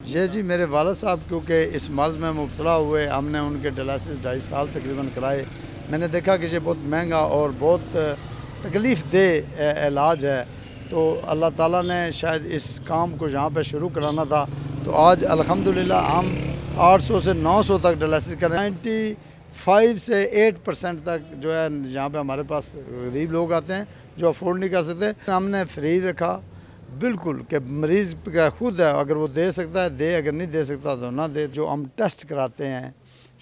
جی میرے والد صاحب کیونکہ اس مرض میں مبتلا ہوئے، ہم نے ان کے ڈائلسس 2.5 سال تقریباً کرائے۔ میں نے دیکھا کہ یہ بہت مہنگا اور بہت تکلیف دہ علاج ہے، تو اللہ تعالیٰ نے شاید اس کام کو یہاں پہ شروع کرانا تھا، تو آج الحمدللہ ہم 800 سے 900 تک ڈائلسس کر رہے ہیں۔ 95 سے 8% تک جو ہے یہاں پہ ہمارے پاس غریب لوگ آتے ہیں جو افورڈ نہیں کر سکتے۔ ہم نے فری رکھا بالکل کہ مریض کا خود ہے، اگر وہ دے سکتا ہے دے، اگر نہیں دے سکتا تو نہ دے۔ جو ہم ٹیسٹ کراتے ہیں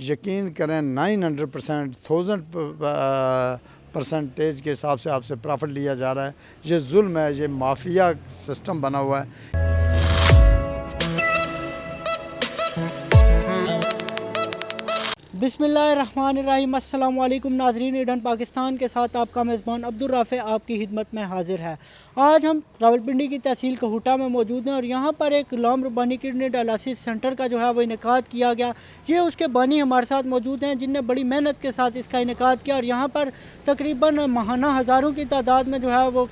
یقین کریں 900%، 1000% کے حساب سے آپ سے پرافٹ لیا جا رہا ہے۔ یہ ظلم ہے، یہ مافیا سسٹم بنا ہوا ہے۔ بسم اللہ الرحمن الرحیم۔ السلام علیکم ناظرین، ایڈن پاکستان کے ساتھ آپ کا میزبان عبدالرافع آپ کی خدمت میں حاضر ہے۔ آج ہم راولپنڈی کی تحصیل کہوٹہ میں موجود ہیں اور یہاں پر ایک غلام ربانی کڈنی ڈائلسس سینٹر کا جو ہے وہ انعقاد کیا گیا۔ یہ اس کے بانی ہمارے ساتھ موجود ہیں جن نے بڑی محنت کے ساتھ اس کا انعقاد کیا، اور یہاں پر تقریباً ماہانہ ہزاروں کی تعداد میں جو ہے وہ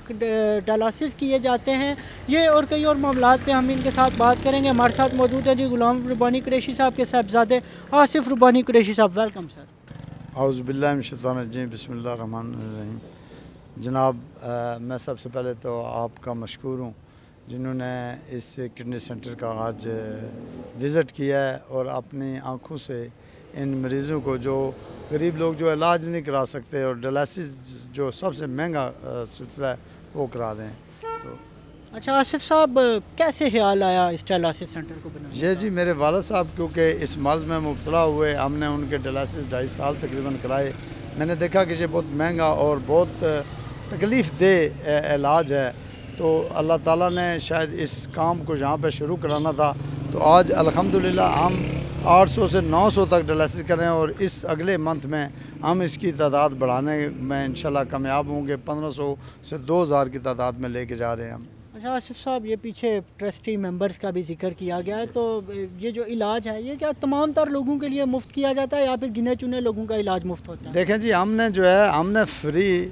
ڈائلسس کیے جاتے ہیں۔ یہ اور کئی اور معاملات پہ ہم ان کے ساتھ بات کریں گے۔ ہمارے ساتھ موجود ہے جی غلام ربانی قریشی صاحب کے صاحبزادے آصف ربانی قریشی صاحب۔ Welcome sir. اعوذ باللہ من الشیطان الرجیم، بسم اللہ الرحمن الرحیم۔ جناب میں سب سے پہلے تو آپ کا مشکور ہوں جنہوں نے اس کڈنی سینٹر کا آج وزٹ کیا ہے اور اپنی آنکھوں سے ان مریضوں کو، جو غریب لوگ جو علاج نہیں کرا سکتے اور ڈائلسس جو سب سے مہنگا سلسلہ ہے وہ کرا رہے ہیں۔ تو اچھا آصف صاحب، کیسے خیال آیا اس ڈائلسس سینٹر کو بنانے کا؟ جی میرے والد صاحب کیونکہ اس مرض میں مبتلا ہوئے، ہم نے ان کے ڈائلسس 2.5 سال تقریباً کرائے۔ میں نے دیکھا کہ یہ بہت مہنگا اور بہت تکلیف دہ علاج ہے، تو اللہ تعالیٰ نے شاید اس کام کو یہاں پہ شروع کرانا تھا، تو آج الحمدللہ ہم 800 سے 900 تک ڈائلسس کر رہے ہیں، اور اس اگلے منتھ میں ہم اس کی تعداد بڑھانے میں انشاءاللہ کامیاب ہوں گے۔ 1500 سے 2000 کی تعداد میں لے کے جا رہے ہیں ہم۔ اچھا آصف صاحب، یہ پیچھے ٹرسٹی ممبرز کا بھی ذکر کیا گیا ہے، تو یہ جو علاج ہے یہ کیا تمام تر لوگوں کے لیے مفت کیا جاتا ہے یا پھر گنے چنے لوگوں کا علاج مفت ہوتا ہے؟ دیکھیں جی، ہم نے free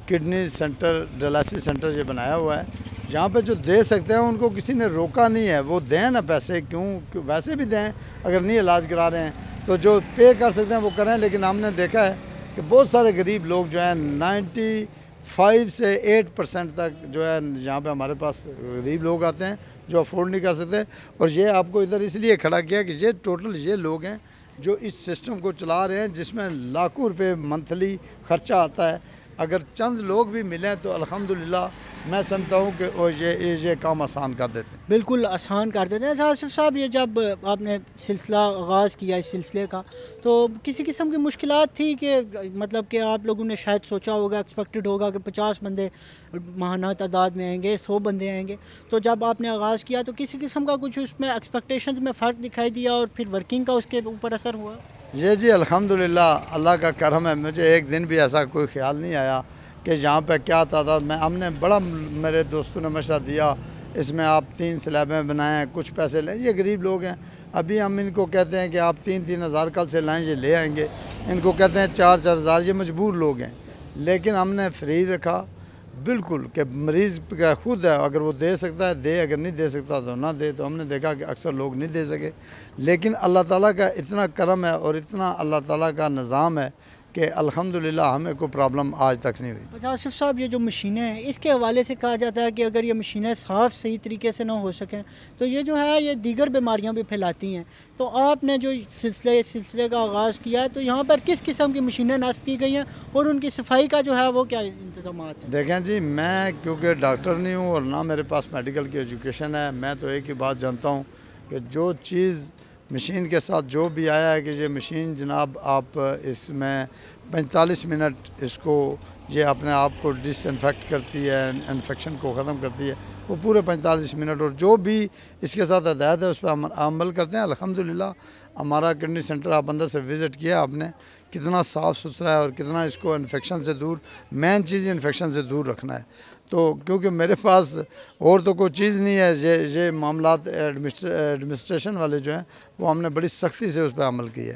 kidney centre dialysis centre یہ بنایا ہوا ہے، جہاں پہ جو دے سکتے ہیں ان کو کسی نے روکا نہیں ہے، وہ دیں نا پیسے، کیوں ویسے بھی دیں اگر نہیں علاج کرا رہے ہیں تو جو پے کر سکتے ہیں وہ کریں۔ لیکن ہم نے دیکھا ہے کہ بہت سارے غریب لوگ جو ہیں 95 سے 8% تک جو ہے یہاں پہ ہمارے پاس غریب لوگ آتے ہیں جو افورڈ نہیں کر سکتے، اور یہ آپ کو ادھر اس لیے کھڑا کیا کہ یہ ٹوٹل یہ لوگ ہیں جو اس سسٹم کو چلا رہے ہیں جس میں لاکھوں روپے منتھلی خرچہ آتا ہے۔ اگر چند لوگ بھی ملیں تو الحمدللہ میں سمجھتا ہوں کہ وہ یہ کام آسان کر دیتے ہیں۔ بالکل آسان کر دیتے ہیں۔ اچھا آصف صاحب، یہ جب آپ نے سلسلہ آغاز کیا اس سلسلے کا، تو کسی قسم کی مشکلات تھی کہ مطلب کہ آپ لوگوں نے شاید سوچا ہوگا، ایکسپیکٹڈ ہوگا کہ 50 بندے ماہانہ تعداد میں آئیں گے، 100 بندے آئیں گے، تو جب آپ نے آغاز کیا تو کسی قسم کا کچھ اس میں ایکسپیکٹیشنز میں فرق دکھائی دیا اور پھر ورکنگ کا اس کے اوپر اثر ہوا؟ جی الحمدللہ اللہ کا کرم ہے، مجھے ایک دن بھی ایسا کوئی خیال نہیں آیا کہ یہاں پہ کیا تعداد میں، ہم نے بڑا میرے دوستوں نے مشورہ دیا اس میں آپ 3 سلیبیں بنائیں، کچھ پیسے لیں، یہ غریب لوگ ہیں، ابھی ہم ان کو کہتے ہیں کہ آپ 3-3 ہزار کل سے لائیں، یہ لے آئیں گے، ان کو کہتے ہیں 4-4 ہزار، یہ مجبور لوگ ہیں، لیکن ہم نے فری رکھا بالکل کہ مریض کا خود ہے، اگر وہ دے سکتا ہے دے، اگر نہیں دے سکتا تو نہ دے۔ تو ہم نے دیکھا کہ اکثر لوگ نہیں دے سکے، لیکن اللہ تعالیٰ کا اتنا کرم ہے اور اتنا اللہ تعالیٰ کا نظام ہے کہ الحمدللہ ہمیں کوئی پرابلم آج تک نہیں ہوئی۔ اچھا آصف صاحب، یہ جو مشینیں ہیں اس کے حوالے سے کہا جاتا ہے کہ اگر یہ مشینیں صاف صحیح طریقے سے نہ ہو سکیں تو یہ جو ہے یہ دیگر بیماریاں بھی پھیلاتی ہیں، تو آپ نے جو سلسلے کا آغاز کیا ہے تو یہاں پر کس قسم کی مشینیں نصب کی گئی ہیں اور ان کی صفائی کا جو ہے وہ کیا انتظامات ہیں؟ دیکھیں جی، میں کیونکہ ڈاکٹر نہیں ہوں اور نہ میرے پاس میڈیکل کی ایجوکیشن ہے، میں تو ایک ہی بات جانتا ہوں کہ جو چیز مشین کے ساتھ جو بھی آیا ہے کہ یہ مشین جناب آپ اس میں 45 منٹ اس کو یہ اپنے آپ کو ڈس انفیکٹ کرتی ہے، انفیکشن کو ختم کرتی ہے، وہ پورے 45 منٹ، اور جو بھی اس کے ساتھ ہدایت ہے اس پہ عمل کرتے ہیں۔ الحمدللہ ہمارا کڈنی سینٹر آپ اندر سے وزٹ کیا آپ نے، کتنا صاف ستھرا ہے اور کتنا اس کو انفیکشن سے دور، مین چیز انفیکشن سے دور رکھنا ہے۔ تو کیونکہ میرے پاس اور تو کوئی چیز نہیں ہے، یہ معاملات ایڈمنسٹریشن والے جو ہیں وہ ہم نے بڑی سختی سے اس پہ عمل کی ہے۔